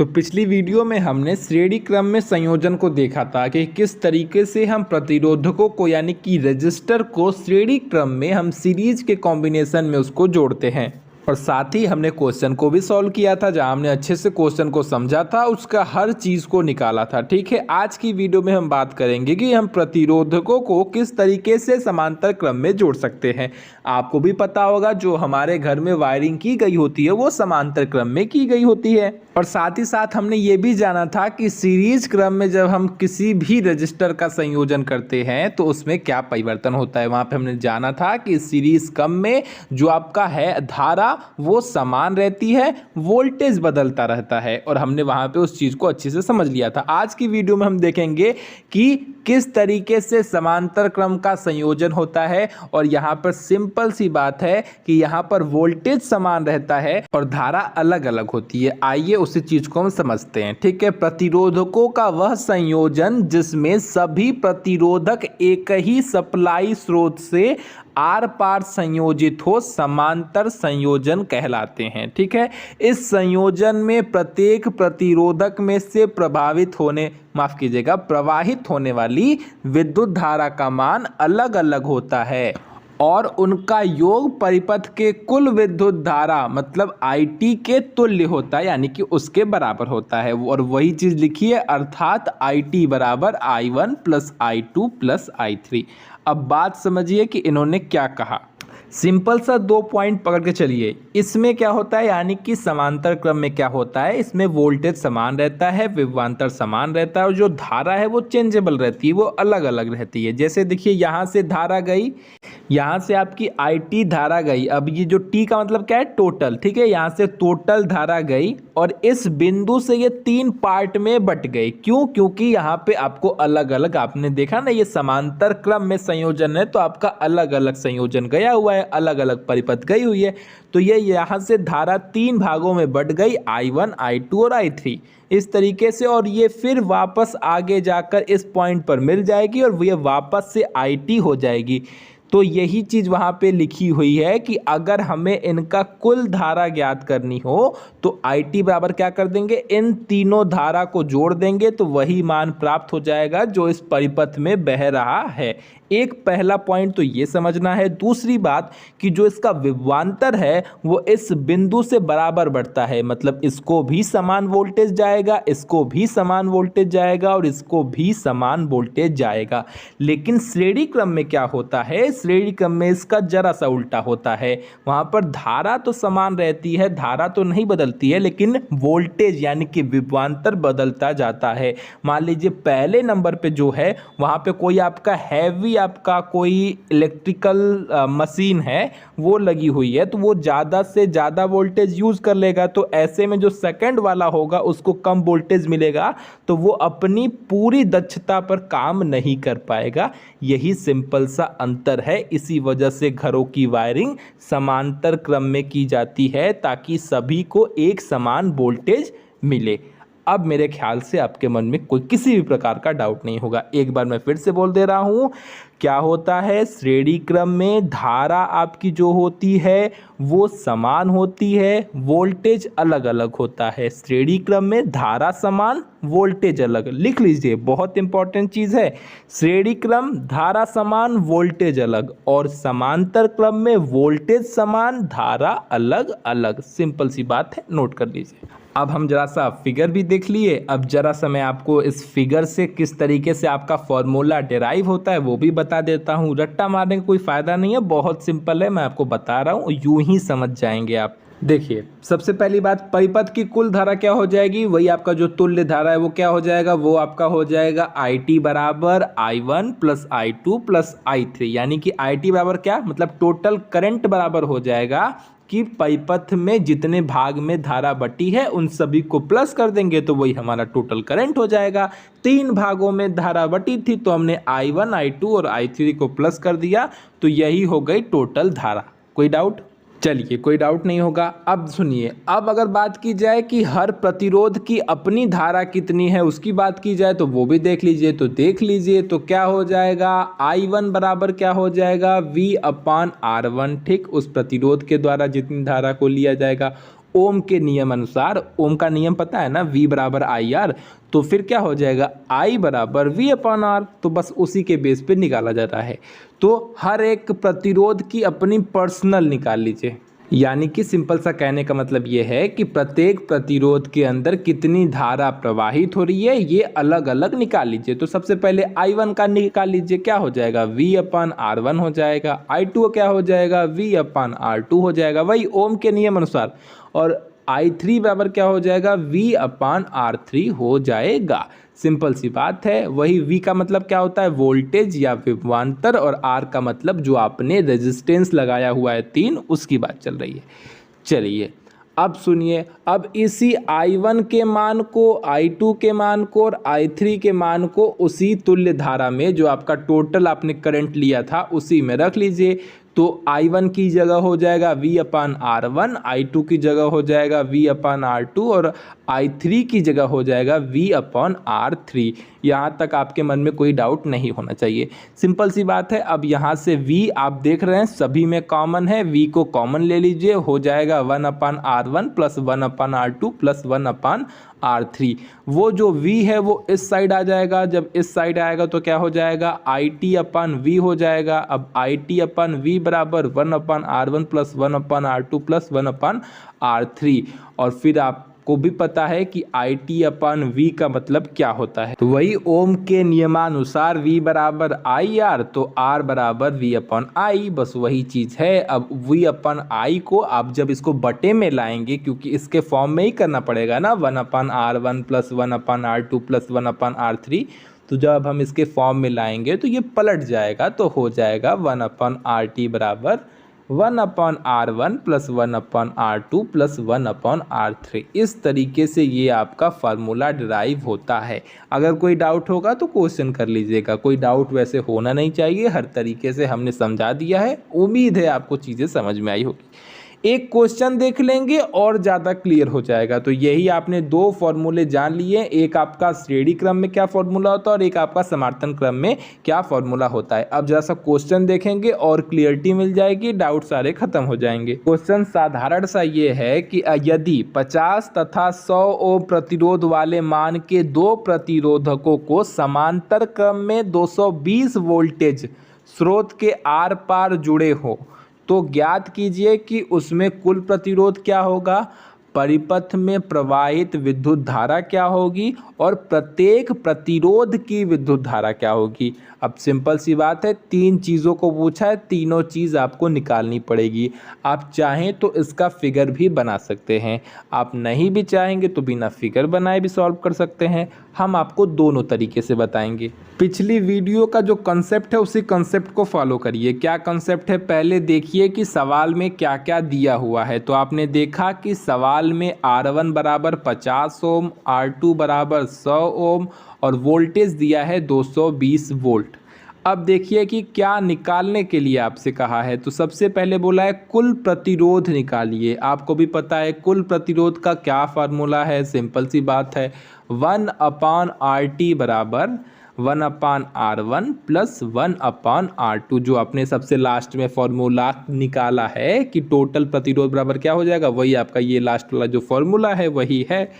तो पिछली वीडियो में हमने श्रेणी क्रम में संयोजन को देखा था कि किस तरीके से हम प्रतिरोधकों को यानी कि रेजिस्टर को श्रेणी क्रम में हम सीरीज के कॉम्बिनेशन में उसको जोड़ते हैं। और साथ ही हमने क्वेश्चन को भी सॉल्व किया था, जहां हमने अच्छे से क्वेश्चन को समझा था, उसका हर चीज़ को निकाला था। ठीक है, आज की वीडियो में हम बात करेंगे कि हम प्रतिरोधकों को किस तरीके से समांतर क्रम में जोड़ सकते हैं। आपको भी पता होगा जो हमारे घर में वायरिंग की गई होती है वो समांतर क्रम में की गई होती है। और साथ ही साथ हमने ये भी जाना था कि सीरीज क्रम में जब हम किसी भी रजिस्टर का संयोजन करते हैं तो उसमें क्या परिवर्तन होता है। वहाँ पे हमने जाना था कि सीरीज क्रम में जो आपका है धारा वो समान रहती है, वोल्टेज बदलता रहता है, और हमने वहाँ पे उस चीज़ को अच्छे से समझ लिया था। आज की वीडियो में हम देखेंगे कि किस तरीके से समांतर क्रम का संयोजन होता है। और यहाँ पर सिंपल सी बात है कि यहाँ पर वोल्टेज समान रहता है और धारा अलग अलग होती है। आइए उसी चीज को हम समझते हैं। ठीक है, प्रतिरोधकों का वह संयोजन जिसमें सभी प्रतिरोधक एक ही सप्लाई स्रोत से आर पार संयोजित हो समांतर संयोजन कहलाते हैं। ठीक है, इस संयोजन में प्रत्येक प्रतिरोधक में से प्रवाहित होने वाली विद्युत धारा का मान अलग अलग होता है और उनका योग परिपथ के कुल विद्युत धारा मतलब IT के तुल्य होता है, यानी कि उसके बराबर होता है। और वही चीज लिखी है, अर्थात IT बराबर I1 plus I2 plus I3। अब बात समझिए कि इन्होंने क्या कहा। सिंपल सा 2 पॉइंट पकड़ के चलिए। इसमें क्या होता है, यानी कि समांतर क्रम में क्या होता है, इसमें वोल्टेज समान रहता है, विभवांतर समान रहता है, और जो धारा है वो चेंजेबल रहती है, वो अलग अलग रहती है। जैसे देखिए यहाँ से धारा गई, यहाँ से आपकी IT धारा गई। अब ये जो T का मतलब क्या है, टोटल। ठीक है, यहाँ से टोटल धारा गई और इस बिंदु से ये 3 पार्ट में बट गई। क्यों? क्योंकि यहाँ पे आपको अलग अलग, आपने देखा ना, ये समांतर क्रम में संयोजन है तो आपका अलग अलग संयोजन गया हुआ है, अलग अलग परिपथ गई हुई है। तो ये यहाँ से धारा 3 भागों में बट गई, I1, I2 और I3 इस तरीके से। और ये फिर वापस आगे जाकर इस पॉइंट पर मिल जाएगी और ये वापस से IT हो जाएगी। तो यही चीज़ वहाँ पे लिखी हुई है कि अगर हमें इनका कुल धारा ज्ञात करनी हो तो IT बराबर क्या कर देंगे, इन तीनों धारा को जोड़ देंगे तो वही मान प्राप्त हो जाएगा जो इस परिपथ में बह रहा है। एक पहला पॉइंट तो ये समझना है। दूसरी बात कि जो इसका विभवांतर है वो इस बिंदु से बराबर बढ़ता है, मतलब इसको भी समान वोल्टेज जाएगा, इसको भी समान वोल्टेज जाएगा और इसको भी समान वोल्टेज जाएगा। लेकिन श्रेणी क्रम में क्या होता है, श्रेणी क्रम में इसका जरा सा उल्टा होता है। वहां पर धारा तो समान रहती है, धारा तो नहीं बदलती है, लेकिन वोल्टेज यानी कि विभवांतर बदलता जाता है। मान लीजिए पहले नंबर पे जो है वहां पे कोई आपका हैवी, आपका कोई इलेक्ट्रिकल मशीन है वो लगी हुई है, तो वो ज़्यादा से ज़्यादा वोल्टेज यूज़ कर लेगा। तो ऐसे में जो सेकंड वाला होगा उसको कम वोल्टेज मिलेगा, तो वो अपनी पूरी दक्षता पर काम नहीं कर पाएगा। यही सिंपल सा अंतर है। इसी वजह से घरों की वायरिंग समांतर क्रम में की जाती है ताकि सभी को एक समान वोल्टेज मिले। अब मेरे ख्याल से आपके मन में कोई किसी भी प्रकार का डाउट नहीं होगा। एक बार मैं फिर से बोल दे रहा हूँ, क्या होता है, श्रेणी क्रम में धारा आपकी जो होती है वो समान होती है, वोल्टेज अलग अलग होता है। श्रेणी क्रम में धारा समान, वोल्टेज अलग। लिख लीजिए, बहुत इंपॉर्टेंट चीज़ है। श्रेणी क्रम धारा समान, वोल्टेज अलग, और समांतर क्रम में वोल्टेज समान, धारा अलग अलग। सिंपल सी बात है, नोट कर लीजिए। अब हम जरा सा फिगर भी देख लिए। अब जरा सा मैं आपको इस फिगर से किस तरीके से आपका फॉर्मूला डिराइव होता है वो भी बता देता हूँ। रट्टा मारने का कोई फ़ायदा नहीं है, बहुत सिंपल है, मैं आपको बता रहा हूँ, यूं ही समझ जाएंगे आप। देखिए, सबसे पहली बात, परिपथ की कुल धारा क्या हो जाएगी, वही आपका जो तुल्य धारा है वो क्या हो जाएगा, वो आपका हो जाएगा IT बराबर I1 plus I2 plus I3। यानी कि IT बराबर क्या, मतलब टोटल करंट बराबर हो जाएगा कि परिपथ में जितने भाग में धारा बटी है उन सभी को प्लस कर देंगे तो वही हमारा टोटल करंट हो जाएगा। 3 भागों में धारा बटी थी तो हमने I1, I2 और I3 को प्लस कर दिया, तो यही हो गई टोटल धारा। कोई डाउट? चलिए, कोई डाउट नहीं होगा। अब सुनिए, अब अगर बात की जाए कि हर प्रतिरोध की अपनी धारा कितनी है उसकी बात की जाए तो वो भी देख लीजिए। तो देख लीजिए, तो क्या हो जाएगा, I1 बराबर क्या हो जाएगा, V/R1। ठीक, उस प्रतिरोध के द्वारा जितनी धारा को लिया जाएगा। ओम के नियम अनुसार, ओम का नियम पता है ना, V बराबर आई आर, तो फिर क्या हो जाएगा I बराबर V अपॉन आर, तो बस उसी के बेस पे निकाला जाता है। तो हर एक प्रतिरोध की अपनी पर्सनल निकाल लीजिए, यानी कि सिंपल सा कहने का मतलब ये है कि प्रत्येक प्रतिरोध के अंदर कितनी धारा प्रवाहित हो रही है ये अलग अलग निकाल लीजिए। तो सबसे पहले I1 का निकाल लीजिए, क्या हो जाएगा V अपन R1 हो जाएगा, I2 क्या हो जाएगा V अपन R2 हो जाएगा, वही ओम के नियम अनुसार, और I3 बराबर क्या हो जाएगा V अपन R3 हो जाएगा। सिंपल सी बात है। वही V का मतलब क्या होता है, वोल्टेज या विभवांतर, और R का मतलब जो आपने रेजिस्टेंस लगाया हुआ है 3, उसकी बात चल रही है। चलिए अब सुनिए, अब इसी I1 के मान को, I2 के मान को और I3 के मान को उसी तुल्य धारा में, जो आपका टोटल आपने करंट लिया था उसी में रख लीजिए। तो I1 की जगह हो जाएगा V अपान R1, I2 की जगह हो जाएगा V अपान R2 और I3 की जगह हो जाएगा V अपॉन R3। यहाँ तक आपके मन में कोई डाउट नहीं होना चाहिए, सिंपल सी बात है। अब यहाँ से V आप देख रहे हैं सभी में कॉमन है, V को कॉमन ले लीजिए, हो जाएगा 1 अपान R1 प्लस 1 अपान R2 प्लस 1 अपान R3। वो जो V है वो इस साइड आ जाएगा, जब इस साइड आएगा तो क्या हो जाएगा IT अपान V हो जाएगा। अब IT अपान V बराबर 1 अपान R1 प्लस 1 अपान R2 प्लस 1 अपान R3। और फिर आपको भी पता है कि IT अपान V का मतलब क्या होता है, तो वही ओम के नियमानुसार V बराबर IR, तो R बराबर V अपन I, बस वही चीज़ है। अब V अपन I को आप जब इसको बटे में लाएंगे, क्योंकि इसके फॉर्म में ही करना पड़ेगा ना, 1 अपन R1 प्लस 1 अपन R2 प्लस 1 अपन R3, तो जब हम इसके फॉर्म में लाएंगे तो ये पलट जाएगा, तो हो जाएगा 1 अपन RT बराबर 1 upon R1 plus 1 upon R2 plus 1 upon R3। इस तरीके से ये आपका फार्मूला डिराइव होता है। अगर कोई डाउट होगा तो क्वेश्चन कर लीजिएगा, कोई डाउट वैसे होना नहीं चाहिए, हर तरीके से हमने समझा दिया है। उम्मीद है आपको चीज़ें समझ में आई होगी। एक क्वेश्चन देख लेंगे और ज़्यादा क्लियर हो जाएगा। तो यही आपने दो फॉर्मूले जान लिए, एक आपका श्रेणी क्रम में क्या फॉर्मूला होता है और एक आपका समावर्तन क्रम में क्या फॉर्मूला होता है। अब जरा सा क्वेश्चन देखेंगे और क्लियरिटी मिल जाएगी, डाउट सारे खत्म हो जाएंगे। क्वेश्चन साधारण सा ये है कि यदि 50 तथा 100 ओम प्रतिरोध वाले मान के दो प्रतिरोधकों को समांतर क्रम में 220 वोल्टेज स्रोत के आर पार जुड़े हो, तो ज्ञात कीजिए कि उसमें कुल प्रतिरोध क्या होगा, परिपथ में प्रवाहित विद्युत धारा क्या होगी और प्रत्येक प्रतिरोध की विद्युत धारा क्या होगी। अब सिंपल सी बात है, तीन चीज़ों को पूछा है, तीनों चीज़ आपको निकालनी पड़ेगी। आप चाहें तो इसका फिगर भी बना सकते हैं, आप नहीं भी चाहेंगे तो बिना फिगर बनाए भी सॉल्व कर सकते हैं। हम आपको दोनों तरीके से बताएंगे। पिछली वीडियो का जो कंसेप्ट है उसी कंसेप्ट को फॉलो करिए। क्या कंसेप्ट है, पहले देखिए कि सवाल में क्या क्या दिया हुआ है। तो आपने देखा कि सवाल में R1 बराबर 50 ओम, R2 बराबर 100 ओम और वोल्टेज दिया है 220 वोल्ट। अब देखिए कि क्या निकालने के लिए आपसे कहा है। तो सबसे पहले बोला है कुल प्रतिरोध निकालिए। आपको भी पता है कुल प्रतिरोध का क्या फार्मूला है, सिंपल सी बात है, 1 अपान RT बराबर 1 अपान R1 प्लस 1 अपान R2, जो आपने सबसे लास्ट में फॉर्मूला निकाला है कि टोटल प्रतिरोध बराबर क्या हो जाएगा, वही आपका ये लास्ट वाला जो फॉर्मूला है वही है।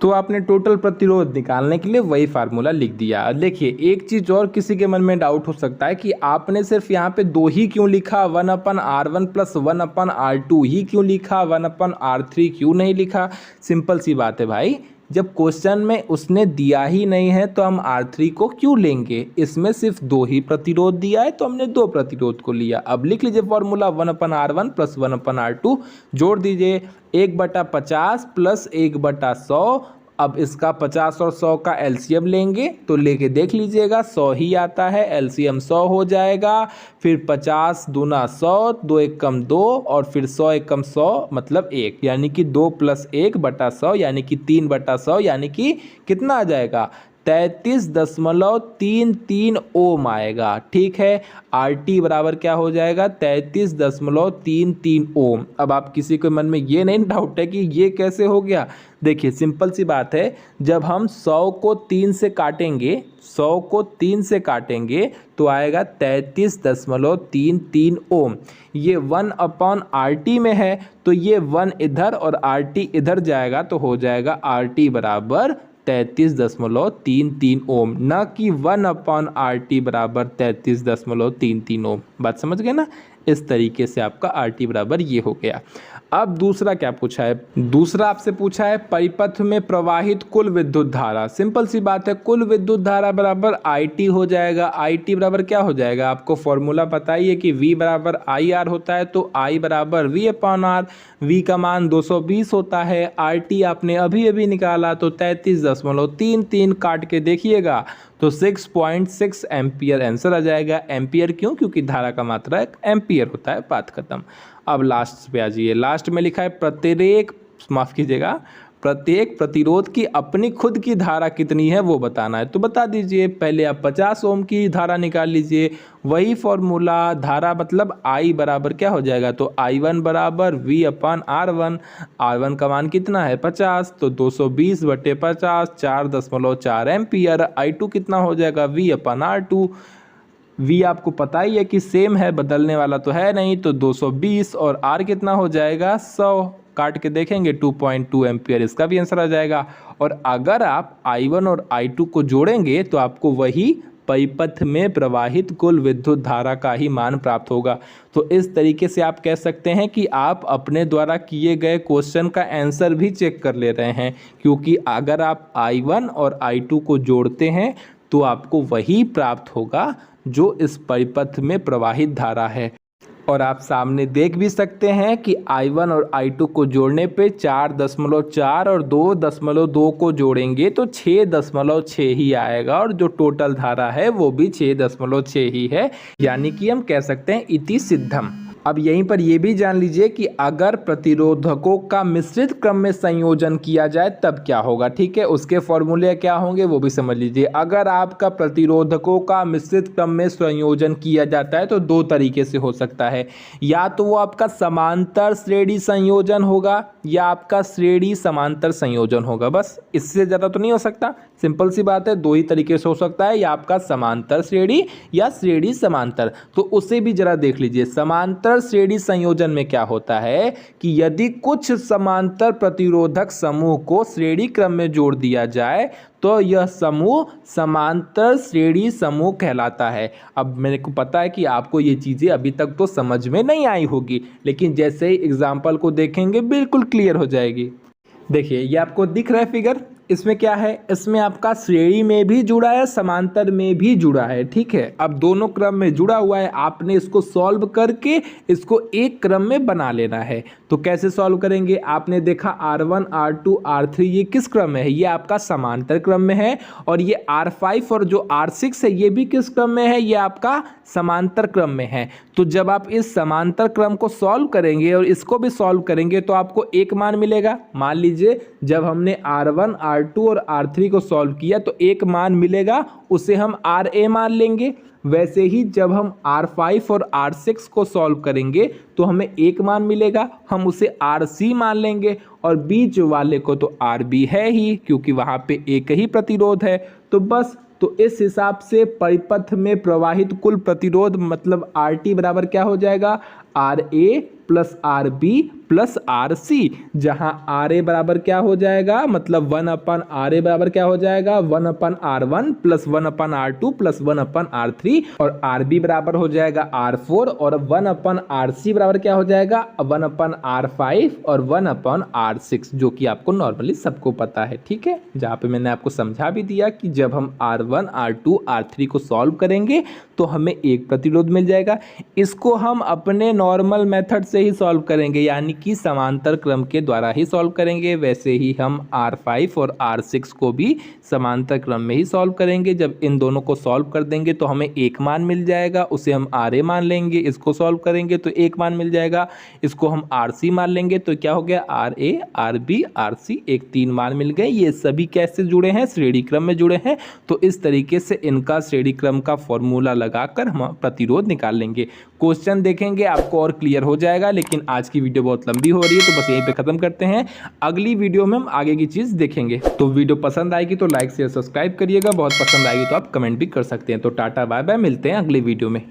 तो आपने टोटल प्रतिरोध निकालने के लिए वही फार्मूला लिख दिया। देखिए एक चीज़ और किसी के मन में डाउट हो सकता है कि आपने सिर्फ यहाँ पे दो ही क्यों लिखा, 1 अपन R1 प्लस 1 अपन R2 ही क्यों लिखा, 1 अपन R3 क्यों नहीं लिखा। सिंपल सी बात है भाई, जब क्वेश्चन में उसने दिया ही नहीं है तो हम R3 को क्यों लेंगे, इसमें सिर्फ दो ही प्रतिरोध दिया है तो हमने दो प्रतिरोध को लिया। अब लिख लीजिए फॉर्मूला 1 अपन R1 प्लस 1 अपन R2, जोड़ दीजिए 1/50 प्लस 1/100। अब इसका 50 और 100 का एलसीएम लेंगे तो लेके देख लीजिएगा 100 ही आता है, एलसीएम 100 हो जाएगा। फिर 50 दूना 100, 2 एकम 2 और फिर 100 एकम 100 मतलब 1, यानी कि 2 प्लस 1/100 यानी कि 3/100, यानी कि कितना आ जाएगा 33.33 ओम आएगा। ठीक है, RT बराबर क्या हो जाएगा 33.33 ओम। अब आप किसी के मन में ये नहीं डाउट है कि ये कैसे हो गया? देखिए सिंपल सी बात है, जब हम 100 को 3 से काटेंगे, 100 को 3 से काटेंगे तो आएगा 33.33 ओम। ये 1/RT में है तो ये 1 इधर और RT इधर जाएगा तो हो जाएगा RT बराबर 33.33 ओम, न कि 1/RT बराबर 33.33 ओम। बात समझ गए ना? इस तरीके से आपका RT बराबर ये हो गया। अब दूसरा क्या पूछा है? दूसरा आपसे पूछा है परिपथ में प्रवाहित कुल विद्युत धारा। सिंपल सी बात है, कुल विद्युत धारा बराबर IT हो जाएगा। IT बराबर क्या हो जाएगा? आपको फॉर्मूला पता ही है कि V बराबर IR होता है, तो I बराबर V/R। V का मान 220 होता है, RT आपने अभी अभी निकाला तो 33.33 काट के देखिएगा तो 6.6 एम्पियर आंसर आ जाएगा। एम्पियर क्यों? क्योंकि धारा का मात्रा एक एम्पियर होता है। बात खत्म। अब लास्ट पे आ जाइए। लास्ट में लिखा है प्रत्येक प्रतिरोध की अपनी खुद की धारा कितनी है वो बताना है। तो बता दीजिए, पहले आप 50 ओम की धारा निकाल लीजिए। वही फॉर्मूला, धारा मतलब I बराबर क्या हो जाएगा? तो I1 बराबर V/R1। R1 का मान कितना है 50, तो 220/50 4.4 एम्पियर। I2 कितना हो जाएगा V/R2। V आपको पता ही है कि सेम है, बदलने वाला तो है नहीं, तो 220 और R कितना हो जाएगा 100। काट के देखेंगे 2.2 एम्पियर, इसका भी आंसर आ जाएगा। और अगर आप I1 और I2 को जोड़ेंगे तो आपको वही परिपथ में प्रवाहित कुल विद्युत धारा का ही मान प्राप्त होगा। तो इस तरीके से आप कह सकते हैं कि आप अपने द्वारा किए गए क्वेश्चन का आंसर भी चेक कर ले रहे हैं, क्योंकि अगर आप I1 और I2 को जोड़ते हैं तो आपको वही प्राप्त होगा जो इस परिपथ में प्रवाहित धारा है। और आप सामने देख भी सकते हैं कि I1 और I2 को जोड़ने पे 4.4 और 2.2 को जोड़ेंगे तो 6.6 ही आएगा, और जो टोटल धारा है वो भी 6.6 ही है। यानी कि हम कह सकते हैं इति सिद्धम। अब यहीं पर ये भी जान लीजिए कि अगर प्रतिरोधकों का मिश्रित क्रम में संयोजन किया जाए तब क्या होगा। ठीक है, उसके फॉर्मूले क्या होंगे वो भी समझ लीजिए। अगर आपका प्रतिरोधकों का मिश्रित क्रम में संयोजन किया जाता है तो दो तरीके से हो सकता है, या तो वो आपका समांतर श्रेणी संयोजन होगा या आपका श्रेणी समांतर संयोजन होगा। बस इससे ज़्यादा तो नहीं हो सकता। सिंपल सी बात है, दो ही तरीके से हो सकता है, या आपका समांतर श्रेणी या श्रेणी समांतर। तो उसे भी जरा देख लीजिए। समांतर श्रेणी संयोजन में क्या होता है कि यदि कुछ समांतर प्रतिरोधक समूह को श्रेणी क्रम में जोड़ दिया जाए तो यह समूह समांतर श्रेणी समूह कहलाता है। अब मेरे को पता है कि आपको ये चीज़ें अभी तक तो समझ में नहीं आई होगी, लेकिन जैसे ही एग्जाम्पल को देखेंगे बिल्कुल क्लियर हो जाएगी। देखिए ये आपको दिख रहा है फिगर, इसमें क्या है, इसमें आपका श्रेणी में भी जुड़ा है, समांतर में भी जुड़ा है। ठीक है, अब दोनों क्रम में जुड़ा हुआ है, आपने इसको सॉल्व करके इसको एक क्रम में बना लेना है। तो कैसे सॉल्व करेंगे? आपने देखा R1 R2 R3 ये किस क्रम में है? ये आपका समांतर क्रम में है। और ये R5 और जो R6 है ये भी किस क्रम में है? ये आपका समांतर क्रम में है। तो जब आप इस समांतर क्रम को सॉल्व करेंगे और इसको भी सॉल्व करेंगे तो आपको एक मान मिलेगा। मान लीजिए जब हमने R1 R2 और R3 को सॉल्व किया तो एक मान मिलेगा, उसे हम RA मान लेंगे। वैसे ही जब हम R5 और R6 को सॉल्व करेंगे तो हमें एक मान मिलेगा, हम उसे RC मान लेंगे। और बीच वाले को तो RB है ही, क्योंकि वहाँ पे एक ही प्रतिरोध है। तो बस, तो इस हिसाब से परिपथ में प्रवाहित कुल प्रतिरोध मतलब RT बराबर क्या हो जाएगा? RA plus RB plus RC, जहां RA बराबर क्या हो जाएगा, मतलब 1/RA बराबर क्या हो जाएगा 1/R1 plus 1/R2 plus 1/R3, और RB बराबर हो जाएगा R4, और 1/RC बराबर क्या हो जाएगा 1/R5 और 1/R6, जो कि आपको नॉर्मली सबको पता है। ठीक है, जहाँ पे मैंने आपको समझा भी दिया कि जब हम R1 R2 R3 को सॉल्व करेंगे तो हमें एक प्रतिरोध मिल जाएगा। इसको हम अपने नॉर्मल मेथड से ही सॉल्व करेंगे, यानी कि समांतर क्रम के द्वारा ही सॉल्व करेंगे। वैसे ही हम R5 और R6 को भी समांतर क्रम में ही सॉल्व करेंगे। जब इन दोनों को सॉल्व कर देंगे तो हमें एक मान मिल जाएगा, उसे हम RA मान लेंगे। इसको सॉल्व करेंगे तो एक मान मिल जाएगा, इसको हम RC मान लेंगे। तो क्या हो गया, RA RB RC, एक 3 मान मिल गए। ये सभी कैसे जुड़े हैं, श्रेणी क्रम में जुड़े हैं। तो इस तरीके से इनका श्रेणी क्रम का फॉर्मूला लगाकर हम प्रतिरोध निकाल लेंगे। क्वेश्चन देखेंगे आपको और क्लियर हो जाएगा। लेकिन आज की वीडियो बहुत लंबी हो रही है तो बस यहीं पे खत्म करते हैं। अगली वीडियो में हम आगे की चीज देखेंगे। तो वीडियो पसंद आएगी तो लाइक शेयर सब्सक्राइब करिएगा, बहुत पसंद आएगी तो आप कमेंट भी कर सकते हैं। तो टाटा बाय बाय, मिलते हैं अगली वीडियो में।